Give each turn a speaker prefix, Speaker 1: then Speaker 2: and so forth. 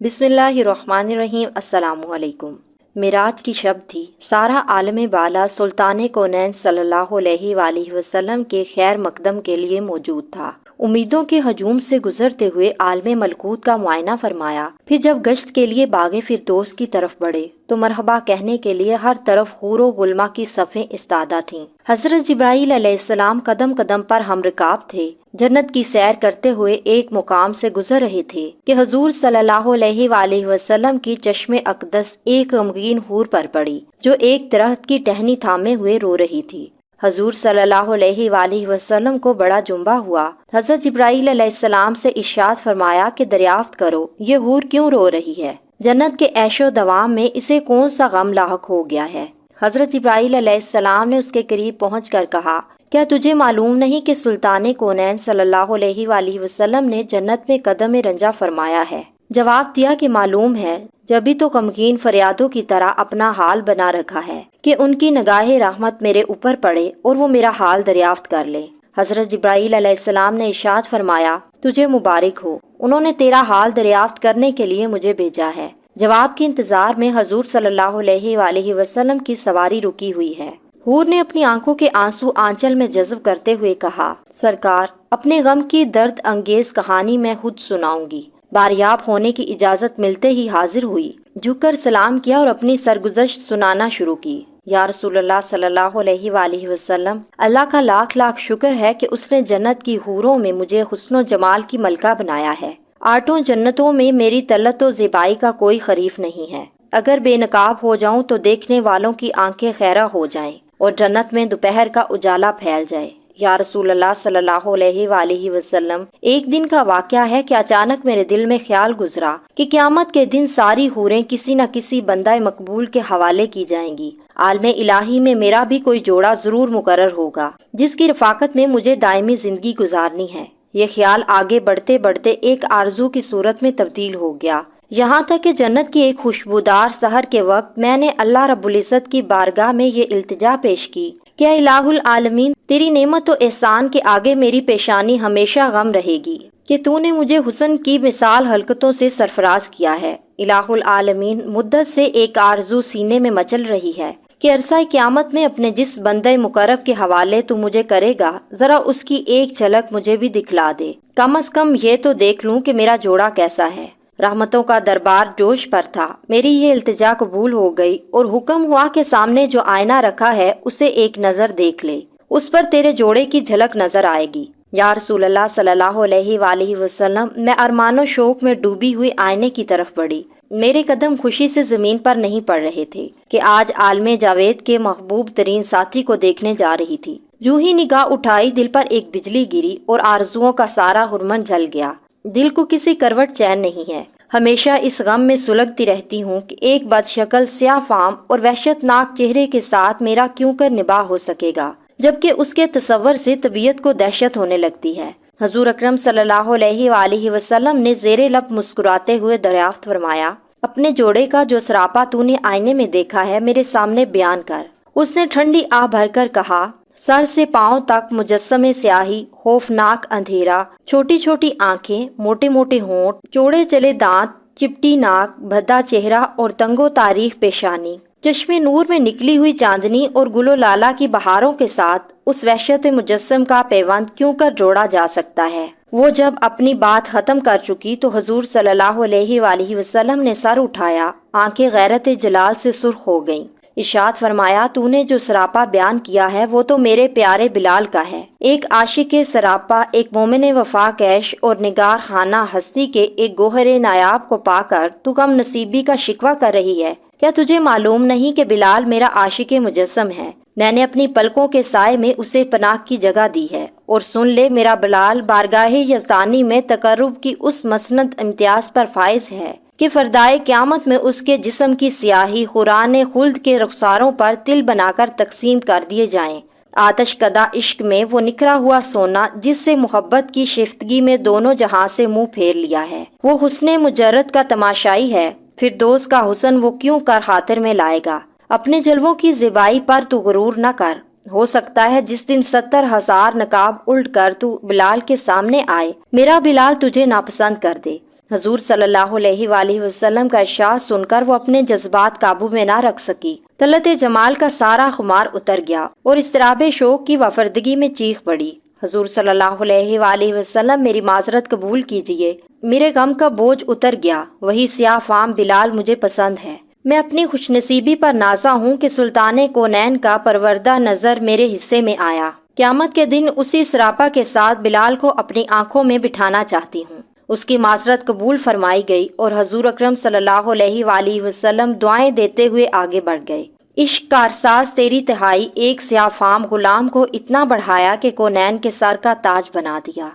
Speaker 1: बिस्मिल्लाहिर्रहमानिर्रहीम। अस्सलाम वालेकुम। मिराज की शब थी। सारा आलम बाला सुल्तान कौनैन सल्लल्लाहु अलैहि वसल्लम के खैर मकदम के लिए मौजूद था। उम्मीदों के हजूम से गुजरते हुए आलम मलकूत का मुआयना फरमाया। फिर जब गश्त के लिए बागे फिरदौस की तरफ बढ़े तो मरहबा कहने के लिए हर तरफ हूरो गुलमा की सफ़ें इस्तादा थीं। हज़रत जिब्राईल अलैहिस्सलाम कदम कदम पर हमरकाब थे। जन्नत की सैर करते हुए एक मुकाम से गुजर रहे थे कि हुजूर सल्लल्लाहु अलैहि वसल्लम की चश्मे अक़दस एक गमगीन हूर पर पड़ी जो एक दरख्त की टहनी थामे हुए रो रही थी। हुजूर सल्लल्लाहु अलैहि वसल्लम को बड़ा जुम्बा हुआ। हज़रत जिब्राईल अलैहिस्सलाम से इरशाद फरमाया कि दरियाफ्त करो ये हूर क्यों रो रही है, जन्नत के ऐशो दवाम में इसे कौन सा गम लाहक हो गया है। हज़रत जिब्राईल अलैहिस्सलाम ने उसके करीब पहुंचकर कहा, क्या तुझे मालूम नहीं कि सुल्तान कौनैन सल्लल्लाहु अलैहि वसल्लम ने जन्नत में कदम रंजा फरमाया है। जवाब दिया कि मालूम है, जभी तो गमगीन फरियादों की तरह अपना हाल बना रखा है कि उनकी निगाहे रहमत मेरे ऊपर पड़े और वो मेरा हाल दरियाफ्त कर ले। हज़रत जिब्राईल अलैहिस्सलाम ने इरशाद फरमाया, तुझे मुबारक हो, उन्होंने तेरा हाल दरियाफ्त करने के लिए मुझे भेजा है। जवाब के इंतजार में हुजूर सल्लल्लाहु अलैहि वसल्लम की सवारी रुकी हुई है। हूर ने अपनी आंखों के आंसू आंचल में जज्ब करते हुए कहा, सरकार, अपने गम की दर्द अंगेज कहानी मैं खुद सुनाऊंगी। बारियाब होने की इजाजत मिलते ही हाजिर हुई, झुककर सलाम किया और अपनी सरगुज़श्त सुनाना शुरू की। या रसूलुल्लाह सल्लल्लाहु अलैहि वसल्लम, अल्लाह का लाख लाख शुक्र है कि उसने जन्नत की हूरों में मुझे हुस्नो जमाल की मलका बनाया है। आठों जन्नतों में मेरी तलत व ज़िबाई का कोई खरीफ नहीं है। अगर बेनकाब हो जाऊं तो देखने वालों की आंखें खैरा हो जाएं और जन्नत में दोपहर का उजाला फैल जाए। या रसूलुल्लाह सल्लल्लाहु अलैहि वसल्लम, एक दिन का वाक़या है कि अचानक मेरे दिल में ख्याल गुजरा कि क़यामत के दिन सारी हूरें किसी न किसी बंदा मकबूल के हवाले की जाएंगी। आलमे इलाही में मेरा भी कोई जोड़ा जरूर मुकर्रर होगा जिसकी रफ़ाकत में मुझे दायमी जिंदगी गुजारनी है। ये ख्याल आगे बढ़ते बढ़ते एक आरजू की सूरत में तब्दील हो गया, यहाँ तक कि जन्नत की एक खुशबूदार सहर के वक्त मैंने अल्लाह रब्बुल इज़्ज़त की बारगाह में ये इल्तिजा पेश की, क्या इलाहुल आलमीन, तेरी नेमत व एहसान के आगे मेरी पेशानी हमेशा गम रहेगी कि तूने मुझे हुस्न की मिसाल हलकतों से सरफराज किया है। इलाहुल आलमीन, मुद्दत से एक आरजू सीने में मचल रही है कि अरसा क़यामत में अपने जिस बंदे मुकर्रब के हवाले तू मुझे करेगा, जरा उसकी एक झलक मुझे भी दिखला दे। कम अज कम ये तो देख लूं कि मेरा जोड़ा कैसा है। रहमतों का दरबार जोश पर था। मेरी ये इल्तिजा कबूल हो गई और हुक्म हुआ कि सामने जो आईना रखा है उसे एक नज़र देख ले, उस पर तेरे जोड़े की झलक नजर आएगी। या रसूलल्लाह सल्लल्लाहु अलैहि वसल्लम, मैं अरमानो शौक में डूबी हुई आईने की तरफ बढ़ी। मेरे कदम खुशी से जमीन पर नहीं पड़ रहे थे कि आज आलमे जावेद के महबूब तरीन साथी को देखने जा रही थी। यूं ही निगाह उठाई, दिल पर एक बिजली गिरी और आरजुओं का सारा हुरमन जल गया। दिल को किसी करवट चैन नहीं है। हमेशा इस गम में सुलगती रहती हूँ कि एक बदशक्ल स्याह फाम और वहशतनाक चेहरे के साथ मेरा क्यों कर निबाह हो सकेगा, जबकि उसके तसव्वुर से तबीयत को दहशत होने लगती है। हजूर अकरम सल्लल्लाहु अलैहि वसल्लम ने ज़ेरे लब मुस्कुराते हुए दरियाफ्त फरमाया, अपने जोड़े का जो सरापा तूने आईने में देखा है मेरे सामने बयान कर। उसने ठंडी आह भरकर कहा, सर से पांव तक मुजस्समे स्याही, खौफनाक अंधेरा, छोटी छोटी आंखें, मोटे मोटे होंठ, चौड़े चले दांत, चिपटी नाक, भद्दा चेहरा और तंगो तारीख पेशानी। चश्मे नूर में निकली हुई चांदनी और गुलो लाला की बहारों के साथ उस वहशत मुजस्सम का पैवंद क्यों कर जोड़ा जा सकता है। वो जब अपनी बात खत्म कर चुकी तो हुजूर सल्लल्लाहु अलैहि वसल्लम ने सर उठाया, आंखें गैरत जलाल से सुर्ख हो गईं। इरशाद फरमाया, तूने जो सरापा बयान किया है वो तो मेरे प्यारे बिलाल का है। एक आशिक सरापा, एक मोमिन वफा कैश और निगार खाना हस्ती के एक गोहरे नायाब को पाकर तू कम नसीबी का शिकवा कर रही है। क्या तुझे मालूम नहीं कि बिलाल मेरा आशिक मुजस्सम है। मैंने अपनी पलकों के साए में उसे पनाह की जगह दी है। और सुन ले, मेरा बिलाल बारगाहे यज़दानी में तकर्रुब की उस मसनद इम्तियाज पर फाइज है कि फरदाए क़यामत में उसके जिस्म की स्याही खुरान खुल्द के रुखसारों पर तिल बनाकर तकसीम कर दिए जाएं। आतश कदा इश्क में वो निखरा हुआ सोना जिससे मोहब्बत की शिफ्तगी में दोनों जहां से मुंह फेर लिया है। वो हुस्ने मुजर्रद का तमाशाई है, फिर दोस्त का हुस्न वो क्यों कर खातिर में लाएगा। अपने जलवों की ज़िबाई पर तू गुरूर न कर। हो सकता है जिस दिन 70,000 नकाब उल्ट कर तू बिलाल के सामने आए, मेरा बिलाल तुझे नापसंद कर दे। حضور صلی اللہ علیہ وآلہ وسلم کا ارشاد سن کر وہ اپنے جذبات قابو میں نہ رکھ سکی۔ طلعت جمال کا سارا خمار اتر گیا اور اضطراب شوق کی وافردگی میں چیخ پڑی، حضور صلی اللہ علیہ وآلہ وسلم میری معذرت قبول کیجیے، میرے غم کا بوجھ اتر گیا، وہی سیاہ فام بلال مجھے پسند ہے۔ میں اپنی خوش نصیبی پر نازا ہوں کہ سلطان کونین کا پروردہ نظر میرے حصے میں آیا۔ قیامت کے دن اسی سراپا کے ساتھ بلال کو اپنی آنکھوں میں بٹھانا چاہتی ہوں۔ اس کی معذرت قبول فرمائی گئی اور حضور اکرم صلی اللہ علیہ وآلہ وسلم دعائیں دیتے ہوئے آگے بڑھ گئے۔ عشق کارساز تیری تہائی ایک سیاہ فام غلام کو اتنا بڑھایا کہ کونین کے سر کا تاج بنا دیا۔